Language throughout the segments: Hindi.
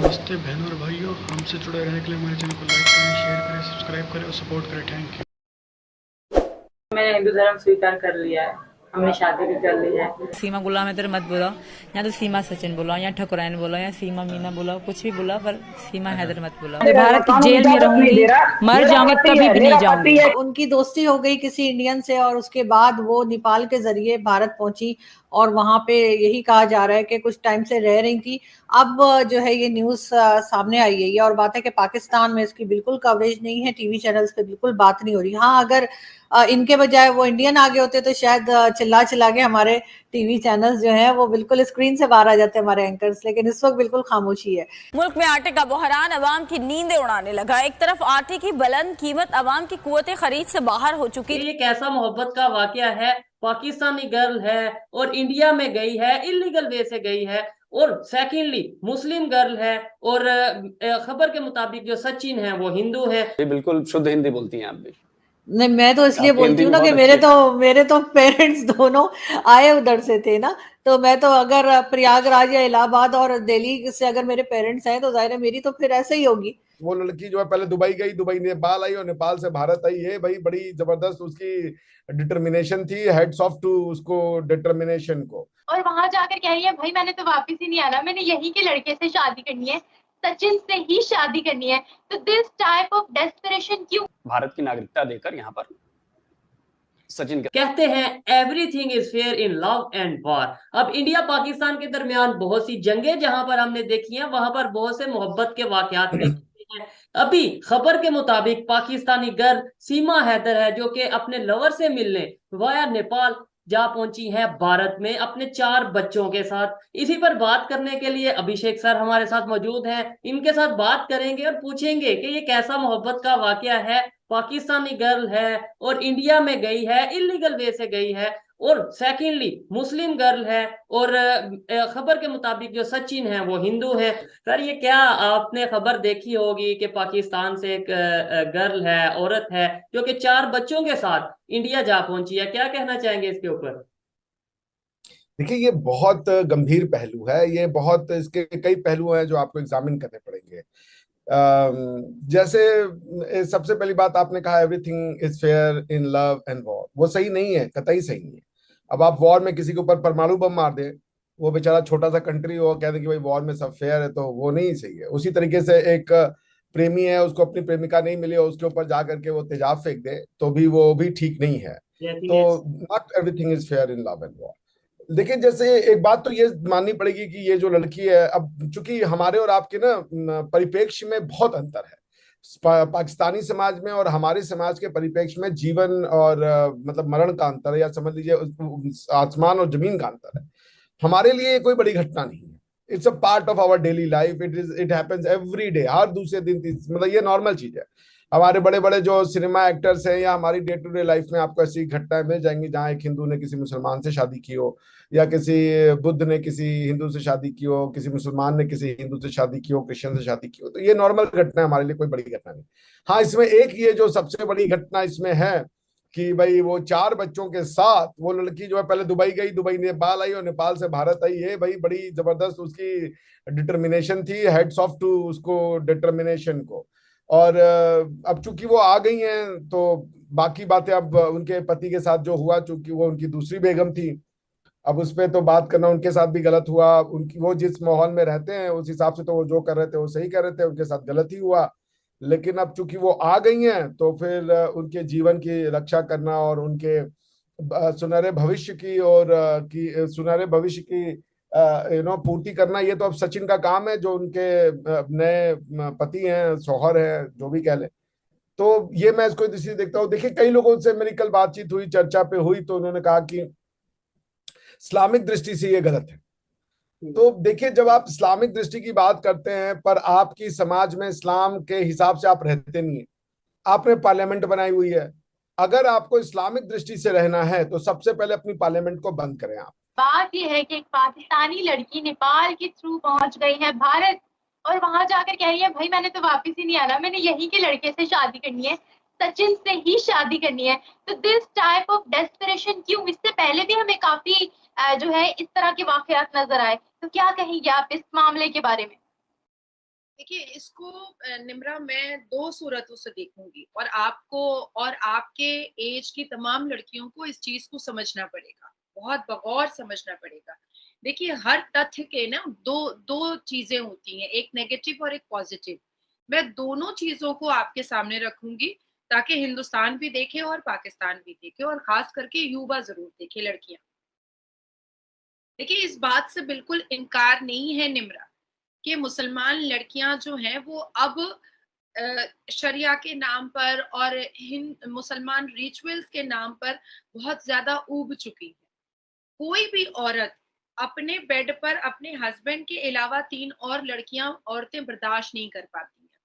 नमस्ते बहनों और भाइयों, हमसे जुड़े रहने के लिए हमारे चैनल को लाइक करें, शेयर करें, सब्सक्राइब करें और सपोर्ट करें। Thank you. मैंने हिंदू धर्म स्वीकार कर लिया है। हमने शादी भी कर ली है। सीमा गुलाम हैदर मत बोलो, या तो सीमा सचिन बोलो, या ठकुराइन बोलो, या सीमा मीना बोलो, कुछ भी बोलो, पर सीमा हैदर मत बोलो। भारत की जेल में रहूंगी, मर जाऊंगी, कभी भी नहीं जाऊंगी। उनकी दोस्ती हो गई किसी इंडियन से और उसके बाद वो नेपाल के जरिए भारत पहुंची और वहां पे यही कहा जा रहा है कि कुछ टाइम से रह रही थी। अब जो है ये न्यूज सामने आई है। ये और बात है कि पाकिस्तान में इसकी बिल्कुल कवरेज नहीं है, टीवी चैनल्स पे बिल्कुल बात नहीं हो रही। हाँ, अगर इनके बजाय वो इंडियन आगे होते तो शायद चिल्ला चिल्ला के हमारे टीवी चैनल्स जो हैं वो बिल्कुल स्क्रीन से बाहर आ जाते हमारे एंकर्स, लेकिन इस वक्त बिल्कुल खामोशी है। मुल्क में आटे का बहरान अवाम की नींदें उड़ाने लगा। एक तरफ आटे की बुलंद कीमत अवाम की कुव्वत खरीद से बाहर हो चुकी। ये कैसा मोहब्बत का वाकया है। पाकिस्तानी गर्ल है और इंडिया में गई है, इलीगल वे से गई है। और सेकेंडली मुस्लिम गर्ल है और खबर के मुताबिक जो सचिन है वो हिंदू है। बिल्कुल शुद्ध हिंदी बोलती हैं आप भी। नहीं, मैं तो इसलिए आपकी बोलती हिंदी हूँ भी ना कि बहुत मेरे तो पेरेंट्स दोनों आए उधर से थे ना। तो मैं तो अगर प्रयागराज या इलाहाबाद और दिल्ली से अगर मेरे पेरेंट्स हैं तो जाहिर है मेरी तो फिर ऐसे ही होगी। वो लड़की जो है पहले दुबई गई, दुबई नेपाल आई और नेपाल से भारत आई। ये भाई बड़ी जबरदस्त उसकी डिटर्मिनेशन थी। हेड्स ऑफ टू उसको डिटर्मिनेशन को। और वहां जाकर कह रही है भाई मैंने तो वापस ही नहीं आना, मैंने यहीं के लड़के से शादी करनी है, सचिन से ही शादी करनी है। तो दिस टाइप ऑफ डेस्परेशन क्यों? भारत की नागरिकता देकर यहाँ पर सचिन कहते हैं everything is fair in love and war. अब इंडिया पाकिस्तान के दरमियान बहुत सी जंगें जहां पर हमने देखी हैं, वहां पर बहुत से मोहब्बत के वाकयात भी हैं। अभी खबर के मुताबिक पाकिस्तानी गर्ल सीमा हैदर है जो कि अपने लवर से मिलने वाया नेपाल जा पहुंची है भारत में अपने 4 बच्चों के साथ। इसी पर बात करने के लिए अभिषेक सर हमारे साथ मौजूद हैं। इनके साथ बात करेंगे और पूछेंगे कि ये कैसा मोहब्बत का वाकया है। पाकिस्तानी गर्ल है और इंडिया में गई है, इलीगल वे से गई है। और सेकेंडली मुस्लिम गर्ल है और खबर के मुताबिक जो सचिन है वो हिंदू है। सर ये क्या आपने खबर देखी होगी कि पाकिस्तान से एक गर्ल है, औरत है जो कि 4 बच्चों के साथ इंडिया जा पहुंची है। क्या कहना चाहेंगे इसके ऊपर? देखिए, ये बहुत गंभीर पहलू है। ये बहुत इसके कई पहलू हैं जो आपको एग्जामिन करने पड़ेंगे। जैसे सबसे पहली बात आपने कहा everything is fair in love and war. वो सही नहीं है, कतई सही नहीं है। अब आप वॉर में किसी के ऊपर परमाणु बम मार दे, वो बेचारा छोटा सा कंट्री हो, कह दे कि भाई वॉर में सब फेयर है, तो वो नहीं सही है। उसी तरीके से एक प्रेमी है, उसको अपनी प्रेमिका नहीं मिली और उसके ऊपर जा करके वो तेजाब फेंक दे, तो भी वो भी ठीक नहीं है। तो not everything is fair in love and war. देखिए, जैसे एक बात तो ये माननी पड़ेगी कि ये जो लड़की है, अब चूंकि हमारे और आपके ना परिप्रेक्ष्य में बहुत अंतर है। पाकिस्तानी समाज में और हमारे समाज के परिप्रेक्ष्य में जीवन और मतलब मरण का अंतर है, या समझ लीजिए आसमान और जमीन का अंतर है। हमारे लिए ये कोई बड़ी घटना नहीं है। It's a part of our daily life. It happens every day, हर दूसरे दिन, मतलब ये नॉर्मल चीज है। हमारे बड़े बड़े जो सिनेमा एक्टर्स हैं या हमारी डे टू डे लाइफ में आपको ऐसी घटनाएं मिल जाएंगी जहां एक हिंदू ने किसी मुसलमान से शादी की हो, या किसी बुद्ध ने किसी हिंदू से शादी की हो, किसी मुसलमान ने किसी हिंदू से शादी की हो, क्रिश्चियन से शादी की हो। तो ये नॉर्मल घटना है, हमारे लिए कोई बड़ी घटना नहीं। हाँ, इसमें एक ये जो सबसे बड़ी घटना इसमें है कि भाई वो 4 बच्चों के साथ वो लड़की जो है पहले दुबई गई, दुबई नेपाल आई और नेपाल से भारत आई। ये भाई बड़ी जबरदस्त उसकी डिटर्मिनेशन थी। हेड्स ऑफ टू उसको डिटर्मिनेशन को। और अब चूंकि वो आ गई हैं तो बाकी बातें अब उनके पति के साथ जो हुआ, चूंकि वो उनकी दूसरी बेगम थी, अब उस पर तो बात करना उनके साथ भी गलत हुआ। उनकी वो जिस माहौल में रहते हैं उस हिसाब से तो वो जो कर रहे थे वो सही कर रहे थे, उनके साथ गलत ही हुआ। लेकिन अब चूंकि वो आ गई हैं तो फिर उनके जीवन की रक्षा करना और उनके सुनहरे भविष्य की और सुनहरे भविष्य की पूर्ति करना, ये तो अब सचिन का काम है, जो उनके नए पति हैं, शौहर हैं, जो भी कह ले। तो ये मैं इसको इसी देखता हूँ। देखिए, कई लोगों से मेरी कल बातचीत हुई, चर्चा पे हुई, तो उन्होंने कहा कि इस्लामिक दृष्टि से ये गलत है। तो देखिए, जब आप इस्लामिक दृष्टि की बात करते हैं पर आपकी समाज में इस्लाम के हिसाब से आप रहते नहीं है। आपने पार्लियामेंट बनाई हुई है। अगर आपको इस्लामिक दृष्टि से रहना है तो सबसे पहले अपनी पार्लियामेंट को बंद करें आप। बात यह है कि एक पाकिस्तानी लड़की नेपाल के थ्रू पहुंच गई है भारत और वहां जाकर कह रही है भाई मैंने तो वापस ही नहीं आना, मैंने यहीं के लड़के से शादी करनी है, सचिन से ही शादी करनी है। तो दिस टाइप ऑफ डेस्परेशन क्यों? इससे पहले भी हमें काफी जो है इस तरह के वाकयात नजर आए। तो क्या कहेंगे आप इस मामले के बारे में? देखिए इसको निम्रा मैं दो सूरतों से देखूंगी, और आपको और आपके एज की तमाम लड़कियों को इस चीज को समझना पड़ेगा, बहुत बगौर समझना पड़ेगा। देखिए हर तथ्य के ना दो दो चीजें होती हैं, एक नेगेटिव और एक पॉजिटिव। मैं दोनों चीजों को आपके सामने रखूंगी ताकि हिंदुस्तान भी देखे और पाकिस्तान भी देखे, और खास करके युवा जरूर देखे, लड़कियां। देखिए इस बात से बिल्कुल इनकार नहीं है निम्रा कि मुसलमान लड़कियां जो हैं वो अब शरिया के नाम पर और हिंद मुसलमान रिचुअल्स के नाम पर बहुत ज्यादा ऊब चुकी है। कोई भी औरत अपने बेड पर अपने हस्बैंड के अलावा 3 और लड़कियां औरतें बर्दाश्त नहीं कर पाती हैं,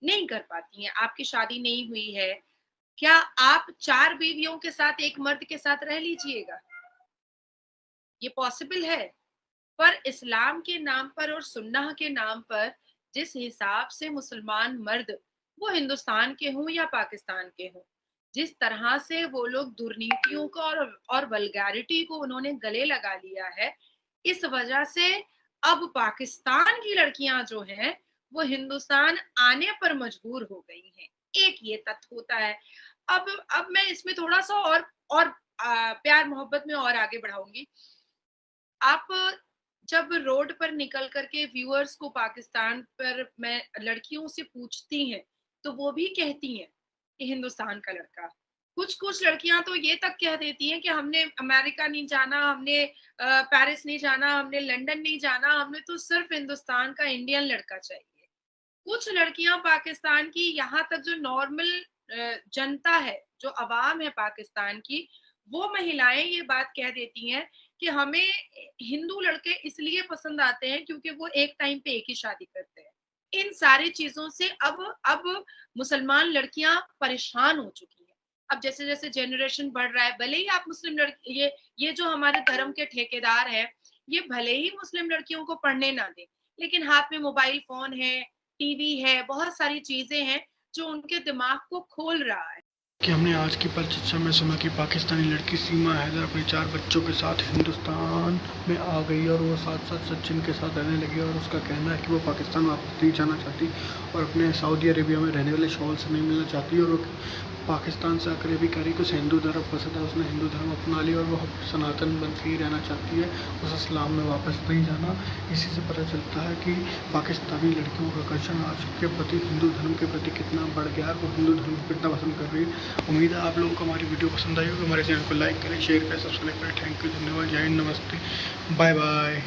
नहीं कर पाती हैं। आपकी शादी नहीं हुई है, क्या आप 4 बीवियों के साथ एक मर्द के साथ रह लीजिएगा? ये पॉसिबल है? पर इस्लाम के नाम पर और सुन्नह के नाम पर जिस हिसाब से मुसलमान मर्द, वो हिंदुस्तान के हों या पाकिस्तान के हों, जिस तरह से वो लोग दुर्नीतियों को और वल्गैरिटी को उन्होंने गले लगा लिया है, इस वजह से अब पाकिस्तान की लड़कियां जो हैं वो हिंदुस्तान आने पर मजबूर हो गई हैं। एक ये तथ्य होता है। अब मैं इसमें थोड़ा सा और प्यार मोहब्बत में और आगे बढ़ाऊंगी। आप जब रोड पर निकल करके व्यूअर्स को पाकिस्तान पर मैं लड़कियों से पूछती हैं, तो वो भी कहती हैं कि हिंदुस्तान का लड़का। कुछ लड़कियां तो ये तक कह देती हैं कि हमने अमेरिका नहीं जाना, हमने पेरिस नहीं जाना, हमने लंदन नहीं जाना, हमें तो सिर्फ हिंदुस्तान का इंडियन लड़का चाहिए। कुछ लड़कियां पाकिस्तान की, यहाँ तक जो नॉर्मल जनता है, जो अवाम है पाकिस्तान की, वो महिलाएं ये बात कह देती हैं कि हमें हिंदू लड़के इसलिए पसंद आते हैं क्योंकि वो एक टाइम पे एक ही शादी करते हैं। इन सारी चीजों से अब मुसलमान लड़कियां परेशान हो चुकी हैं। अब जैसे जैसे जनरेशन बढ़ रहा है, भले ही आप मुस्लिम लड़की, ये जो हमारे धर्म के ठेकेदार हैं, ये भले ही मुस्लिम लड़कियों को पढ़ने ना दें, लेकिन हाथ में मोबाइल फोन है, टीवी है, बहुत सारी चीजें हैं जो उनके दिमाग को खोल रहा है। कि हमने आज की परिचर्चा में सुना कि पाकिस्तानी लड़की सीमा हैदर अपने 4 बच्चों के साथ हिंदुस्तान में आ गई और वो साथ साथ सचिन के साथ रहने लगी, और उसका कहना है कि वो पाकिस्तान वापस नहीं जाना चाहती और अपने सऊदी अरेबिया में रहने वाले शौल से नहीं मिलना चाहती, और वो पाकिस्तान से आकर ये भी कह रही कि उसे हिंदू धर्म पसंद है, उसने हिंदू धर्म अपना लिया और वो सनातन बन के ही रहना चाहती है, उस इस्लाम में वापस नहीं जाना। इसी से पता चलता है कि पाकिस्तानी लड़कियों का आकर्षण आज के प्रति, हिंदू धर्म के प्रति कितना बढ़ गया है, वो हिंदू धर्म को कितना पसंद कर रही है। उम्मीद है आप लोगों को हमारी वीडियो पसंद आई होगी। हमारे चैनल को लाइक करें, शेयर करें, सब्सक्राइब करें। थैंक यू, धन्यवाद, जय हिंद, नमस्ते, बाय बाय।